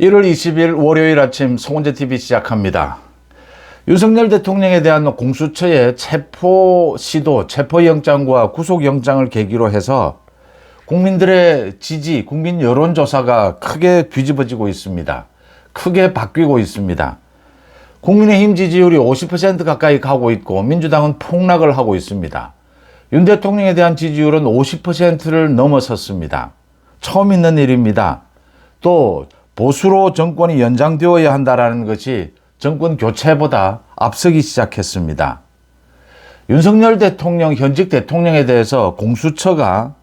1월 20일 월요일 아침 송은재TV 시작합니다. 윤석열 대통령에 대한 공수처의 체포 시도, 체포영장과 구속영장을 계기로 해서 국민들의 지지, 국민 여론조사가 크게 뒤집어지고 있습니다. 크게 바뀌고 있습니다. 국민의힘 지지율이 50% 가까이 가고 있고 민주당은 폭락을 하고 있습니다. 윤 대통령에 대한 지지율은 50%를 넘어섰습니다. 처음 있는 일입니다. 또 보수로 정권이 연장되어야 한다는 것이 정권 교체보다 앞서기 시작했습니다. 윤석열 대통령, 현직 대통령에 대해서 공수처가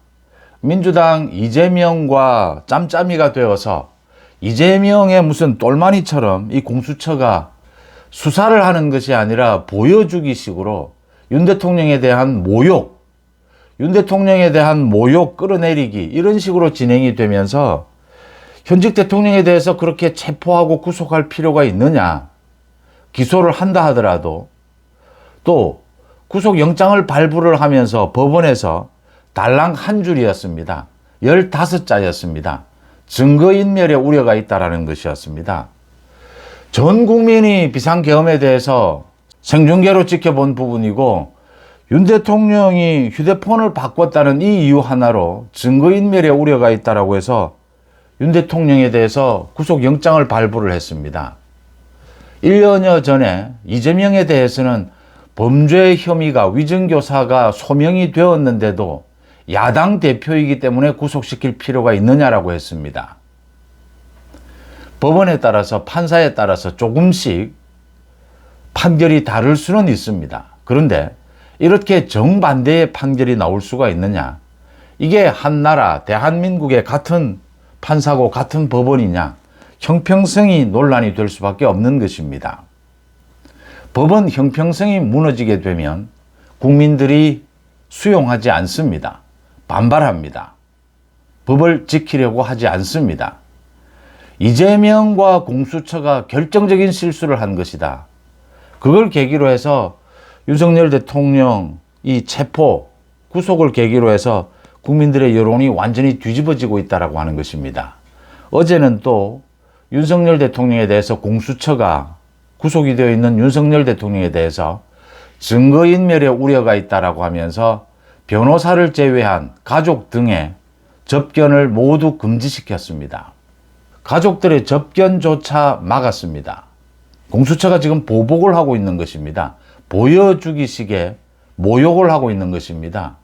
민주당 이재명과 짬짬이가 되어서 이재명의 무슨 똘마니처럼 이 공수처가 수사를 하는 것이 아니라 보여주기 식으로 윤 대통령에 대한 모욕, 윤 대통령에 대한 모욕 끌어내리기 이런 식으로 진행이 되면서 현직 대통령에 대해서 그렇게 체포하고 구속할 필요가 있느냐, 기소를 한다 하더라도 또 구속영장을 발부를 하면서 법원에서 달랑 한 줄이었습니다. 15자였습니다. 증거인멸의 우려가 있다는 것이었습니다. 전 국민이 비상계엄에 대해서 생중계로 지켜본 부분이고 윤 대통령이 휴대폰을 바꿨다는 이 이유 하나로 증거인멸의 우려가 있다고 해서 윤 대통령에 대해서 구속영장을 발부를 했습니다. 1년여 전에 이재명에 대해서는 범죄 혐의가 위증교사가 소명이 되었는데도 야당 대표이기 때문에 구속시킬 필요가 있느냐라고 했습니다. 법원에 따라서 판사에 따라서 조금씩 판결이 다를 수는 있습니다. 그런데 이렇게 정반대의 판결이 나올 수가 있느냐? 이게 한 나라 대한민국의 같은 판사고 같은 법원이냐? 형평성이 논란이 될 수밖에 없는 것입니다. 법원 형평성이 무너지게 되면 국민들이 수용하지 않습니다. 반발합니다. 법을 지키려고 하지 않습니다. 이재명과 공수처가 결정적인 실수를 한 것이다. 그걸 계기로 해서 윤석열 대통령 이 체포, 구속을 계기로 해서 국민들의 여론이 완전히 뒤집어지고 있다고 하는 것입니다. 어제는 또 윤석열 대통령에 대해서 공수처가 구속이 되어 있는 윤석열 대통령에 대해서 증거인멸의 우려가 있다고 하면서 변호사를 제외한 가족 등의 접견을 모두 금지시켰습니다. 가족들의 접견조차 막았습니다. 공수처가 지금 보복을 하고 있는 것입니다. 보여주기식의 모욕을 하고 있는 것입니다.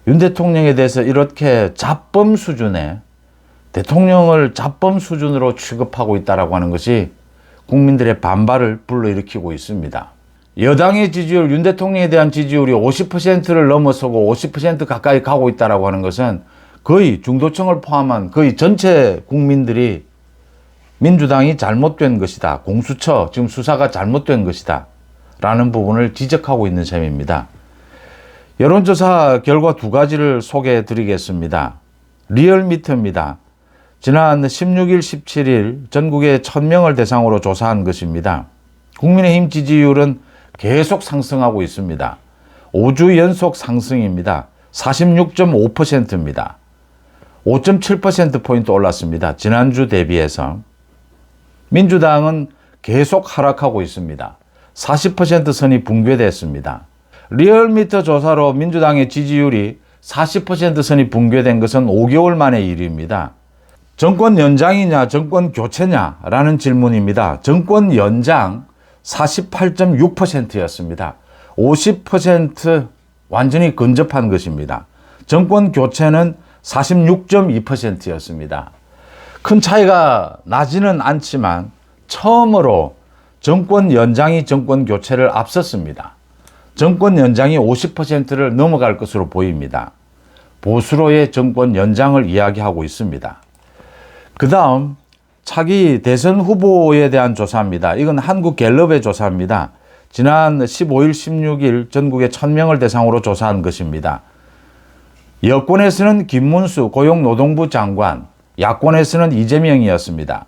윤 대통령에 대해서 이렇게 잡범 수준의 대통령을 잡범 수준으로 취급하고 있다고 하는 것이 국민들의 반발을 불러일으키고 있습니다. 여당의 지지율, 윤 대통령에 대한 지지율이 50%를 넘어서고 50% 가까이 가고 있다고 하는 것은 거의 중도층을 포함한 거의 전체 국민들이 민주당이 잘못된 것이다. 공수처, 지금 수사가 잘못된 것이다. 라는 부분을 지적하고 있는 셈입니다. 여론조사 결과 두 가지를 소개해 드리겠습니다. 리얼미터입니다. 지난 16일, 17일 전국에 1000명을 대상으로 조사한 것입니다. 국민의힘 지지율은 계속 상승하고 있습니다. 5주 연속 상승입니다. 46.5%입니다. 5.7%포인트 올랐습니다. 지난주 대비해서. 민주당은 계속 하락하고 있습니다. 40% 선이 붕괴됐습니다. 리얼미터 조사로 민주당의 지지율이 40% 선이 붕괴된 것은 5개월 만의 일입니다. 정권 연장이냐 정권 교체냐 라는 질문입니다. 정권 연장 48.6%였습니다. 50% 완전히 근접한 것입니다. 정권 교체는 46.2%였습니다. 큰 차이가 나지는 않지만 처음으로 정권 연장이 정권 교체를 앞섰습니다. 정권 연장이 50%를 넘어갈 것으로 보입니다. 보수로의 정권 연장을 이야기하고 있습니다. 그 다음 차기 대선 후보에 대한 조사입니다. 이건 한국갤럽의 조사입니다. 지난 15일, 16일 전국에 1000명을 대상으로 조사한 것입니다. 여권에서는 김문수 고용노동부 장관, 야권에서는 이재명이었습니다.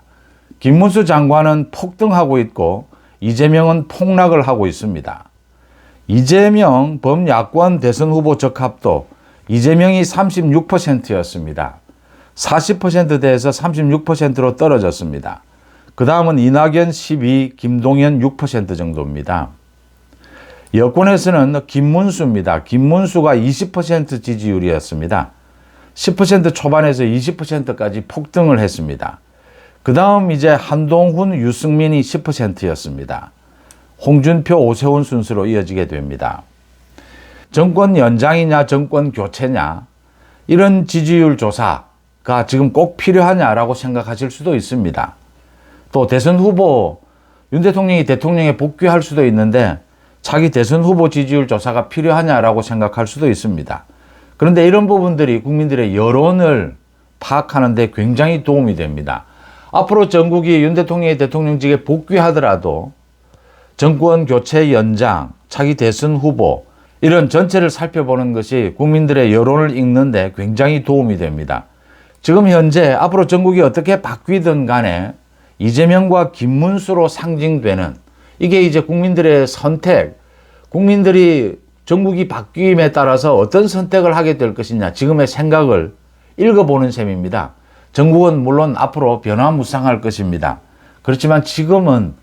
김문수 장관은 폭등하고 있고 이재명은 폭락을 하고 있습니다. 이재명 범야권 대선 후보 적합도 이재명이 36%였습니다. 40%대에서 36%로 떨어졌습니다. 그 다음은 이낙연 12, 김동연 6% 정도입니다. 여권에서는 김문수입니다. 김문수가 20% 지지율이었습니다. 10% 초반에서 20%까지 폭등을 했습니다. 그 다음 이제 한동훈, 유승민이 10%였습니다. 홍준표, 오세훈 순서로 이어지게 됩니다. 정권 연장이냐 정권 교체냐 이런 지지율 조사가 지금 꼭 필요하냐라고 생각하실 수도 있습니다. 또 대선 후보 윤 대통령이 대통령에 복귀할 수도 있는데 자기 대선 후보 지지율 조사가 필요하냐라고 생각할 수도 있습니다. 그런데 이런 부분들이 국민들의 여론을 파악하는 데 굉장히 도움이 됩니다. 앞으로 전국이 윤 대통령이 대통령직에 복귀하더라도 정권 교체 연장, 차기 대선 후보 이런 전체를 살펴보는 것이 국민들의 여론을 읽는 데 굉장히 도움이 됩니다. 지금 현재 앞으로 전국이 어떻게 바뀌든 간에 이재명과 김문수로 상징되는 이게 이제 국민들의 선택, 국민들이 전국이 바뀜에 따라서 어떤 선택을 하게 될 것이냐 지금의 생각을 읽어보는 셈입니다. 전국은 물론 앞으로 변화무쌍할 것입니다. 그렇지만 지금은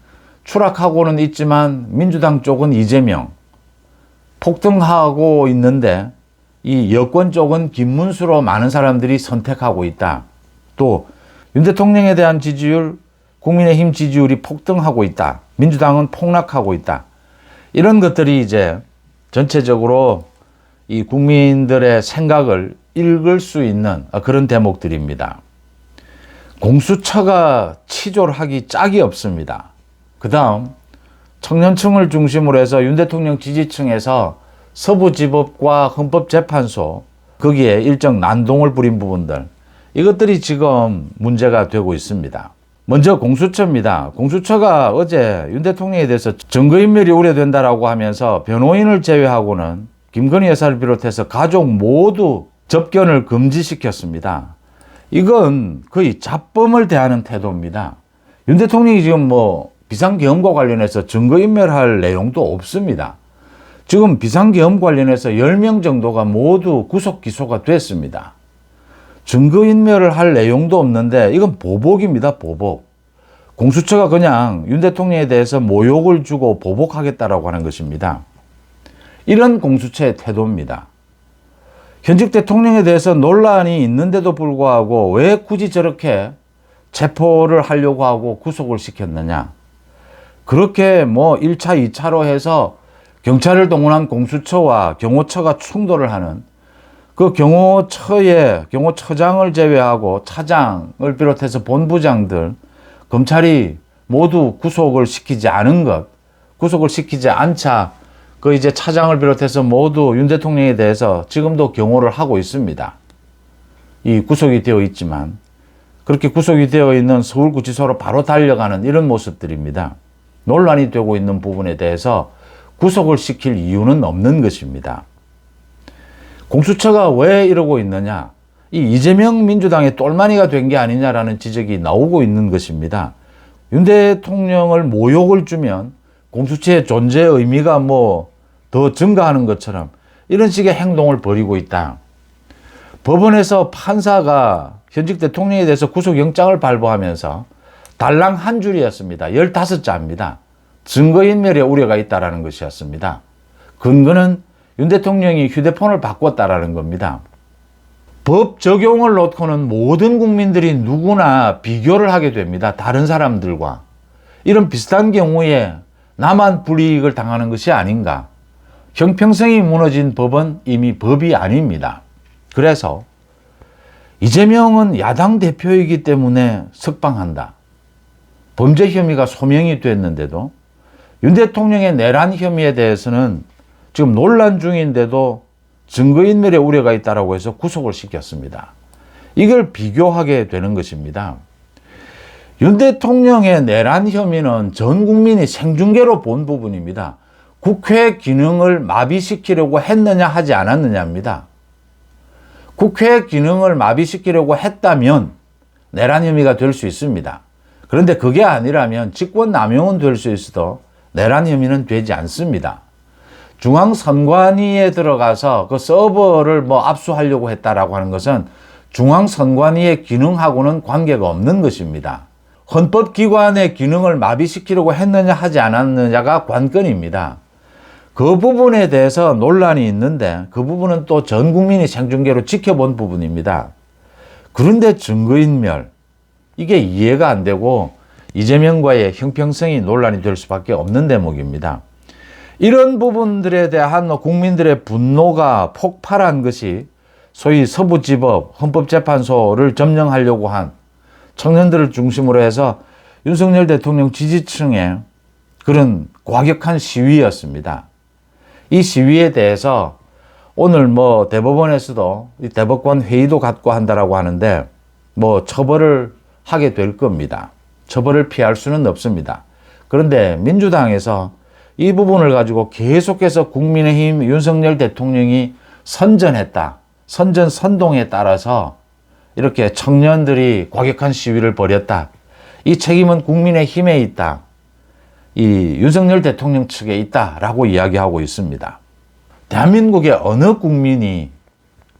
추락하고는 있지만 민주당 쪽은 이재명 폭등하고 있는데 이 여권 쪽은 김문수로 많은 사람들이 선택하고 있다. 또 윤 대통령에 대한 지지율, 국민의힘 지지율이 폭등하고 있다. 민주당은 폭락하고 있다. 이런 것들이 이제 전체적으로 이 국민들의 생각을 읽을 수 있는 그런 대목들입니다. 공수처가 치졸하기 짝이 없습니다. 그 다음 청년층을 중심으로 해서 윤 대통령 지지층에서 서부지법과 헌법재판소 거기에 일정 난동을 부린 부분들 이것들이 지금 문제가 되고 있습니다. 먼저 공수처입니다. 공수처가 어제 윤 대통령에 대해서 증거인멸이 우려된다라고 하면서 변호인을 제외하고는 김건희 여사를 비롯해서 가족 모두 접견을 금지시켰습니다. 이건 거의 잡범을 대하는 태도입니다. 윤 대통령이 지금 비상계엄과 관련해서 증거인멸할 내용도 없습니다. 지금 비상계엄 관련해서 10명 정도가 모두 구속 기소가 됐습니다. 증거인멸을 할 내용도 없는데 이건 보복입니다. 보복. 공수처가 그냥 윤 대통령에 대해서 모욕을 주고 보복하겠다라고 하는 것입니다. 이런 공수처의 태도입니다. 현직 대통령에 대해서 논란이 있는데도 불구하고 왜 굳이 저렇게 체포를 하려고 하고 구속을 시켰느냐. 그렇게 1차, 2차로 해서 경찰을 동원한 공수처와 경호처가 충돌을 하는 그 경호처장을 제외하고 차장을 비롯해서 본부장들, 검찰이 모두 구속을 시키지 않은 것, 구속을 시키지 않자 그 이제 차장을 비롯해서 모두 윤 대통령에 대해서 지금도 경호를 하고 있습니다. 이 구속이 되어 있지만 그렇게 구속이 되어 있는 서울구치소로 바로 달려가는 이런 모습들입니다. 논란이 되고 있는 부분에 대해서 구속을 시킬 이유는 없는 것입니다. 공수처가 왜 이러고 있느냐? 이 이재명 민주당의 똘마니가 된 게 아니냐라는 지적이 나오고 있는 것입니다. 윤 대통령을 모욕을 주면 공수처의 존재 의미가 더 증가하는 것처럼 이런 식의 행동을 벌이고 있다. 법원에서 판사가 현직 대통령에 대해서 구속영장을 발부하면서 달랑 한 줄이었습니다. 15자입니다. 증거인멸의 우려가 있다는 것이었습니다. 근거는 윤 대통령이 휴대폰을 바꿨다라는 겁니다. 법 적용을 놓고는 모든 국민들이 누구나 비교를 하게 됩니다. 다른 사람들과. 이런 비슷한 경우에 나만 불이익을 당하는 것이 아닌가. 형평성이 무너진 법은 이미 법이 아닙니다. 그래서 이재명은 야당 대표이기 때문에 석방한다. 범죄 혐의가 소명이 됐는데도 윤 대통령의 내란 혐의에 대해서는 지금 논란 중인데도 증거인멸의 우려가 있다고 해서 구속을 시켰습니다. 이걸 비교하게 되는 것입니다. 윤 대통령의 내란 혐의는 전 국민이 생중계로 본 부분입니다. 국회 기능을 마비시키려고 했느냐 하지 않았느냐입니다. 국회 기능을 마비시키려고 했다면 내란 혐의가 될 수 있습니다. 그런데 그게 아니라면 직권남용은 될 수 있어도 내란 혐의는 되지 않습니다. 중앙선관위에 들어가서 그 서버를 압수하려고 했다라고 하는 것은 중앙선관위의 기능하고는 관계가 없는 것입니다. 헌법기관의 기능을 마비시키려고 했느냐 하지 않았느냐가 관건입니다. 그 부분에 대해서 논란이 있는데 그 부분은 또 전 국민이 생중계로 지켜본 부분입니다. 그런데 증거인멸, 이게 이해가 안 되고 이재명과의 형평성이 논란이 될 수밖에 없는 대목입니다. 이런 부분들에 대한 국민들의 분노가 폭발한 것이 소위 서부지법 헌법재판소를 점령하려고 한 청년들을 중심으로 해서 윤석열 대통령 지지층의 그런 과격한 시위였습니다. 이 시위에 대해서 오늘 대법원에서도 대법관 회의도 갖고 한다라고 하는데 처벌을 하게 될 겁니다. 처벌을 피할 수는 없습니다. 그런데 민주당에서 이 부분을 가지고 계속해서 국민의힘 윤석열 대통령이 선전했다. 선동에 따라서 이렇게 청년들이 과격한 시위를 벌였다. 이 책임은 국민의힘에 있다. 이 윤석열 대통령 측에 있다라고 이야기하고 있습니다. 대한민국의 어느 국민이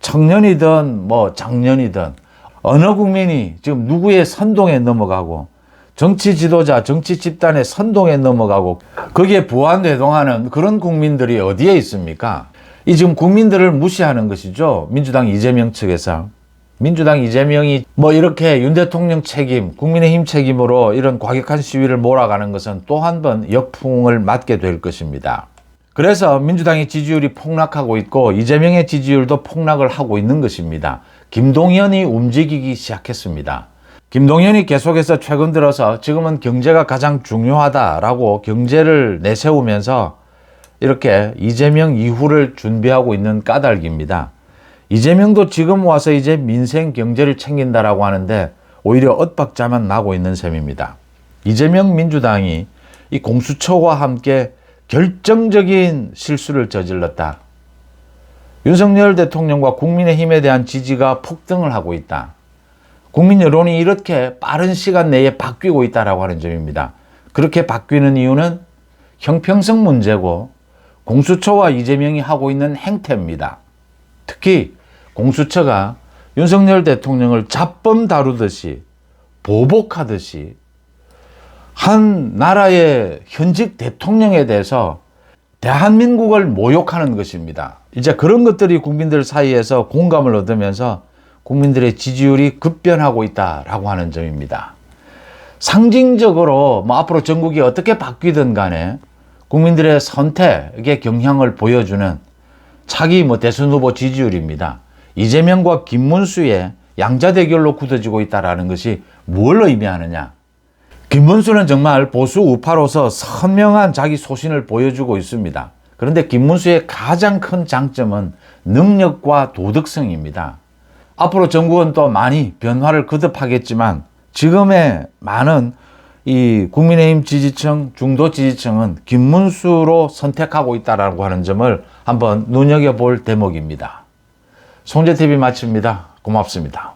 청년이든 장년이든 어느 국민이 지금 누구의 선동에 넘어가고 정치 지도자, 정치 집단의 선동에 넘어가고 거기에 부안대동하는 그런 국민들이 어디에 있습니까? 이 지금 국민들을 무시하는 것이죠. 민주당 이재명 측에서. 민주당 이재명이 이렇게 윤 대통령 책임, 국민의힘 책임으로 이런 과격한 시위를 몰아가는 것은 또 한 번 역풍을 맞게 될 것입니다. 그래서 민주당의 지지율이 폭락하고 있고 이재명의 지지율도 폭락을 하고 있는 것입니다. 김동연이 움직이기 시작했습니다. 김동연이 계속해서 최근 들어서 지금은 경제가 가장 중요하다라고 경제를 내세우면서 이렇게 이재명 이후를 준비하고 있는 까닭입니다. 이재명도 지금 와서 이제 민생 경제를 챙긴다라고 하는데 오히려 엇박자만 나고 있는 셈입니다. 이재명 민주당이 이 공수처와 함께 결정적인 실수를 저질렀다. 윤석열 대통령과 국민의힘에 대한 지지가 폭등을 하고 있다. 국민 여론이 이렇게 빠른 시간 내에 바뀌고 있다라고 하는 점입니다. 그렇게 바뀌는 이유는 형평성 문제고 공수처와 이재명이 하고 있는 행태입니다. 특히 공수처가 윤석열 대통령을 잡범 다루듯이 보복하듯이 한 나라의 현직 대통령에 대해서 대한민국을 모욕하는 것입니다. 이제 그런 것들이 국민들 사이에서 공감을 얻으면서 국민들의 지지율이 급변하고 있다라고 하는 점입니다. 상징적으로 앞으로 전국이 어떻게 바뀌든 간에 국민들의 선택의 경향을 보여주는 차기 대선 후보 지지율입니다. 이재명과 김문수의 양자 대결로 굳어지고 있다는 것이 뭘 의미하느냐. 김문수는 정말 보수 우파로서 선명한 자기 소신을 보여주고 있습니다. 그런데 김문수의 가장 큰 장점은 능력과 도덕성입니다. 앞으로 전국은 또 많이 변화를 거듭하겠지만 지금의 많은 이 국민의힘 지지층, 중도 지지층은 김문수로 선택하고 있다고 하는 점을 한번 눈여겨볼 대목입니다. 송재TV 마칩니다. 고맙습니다.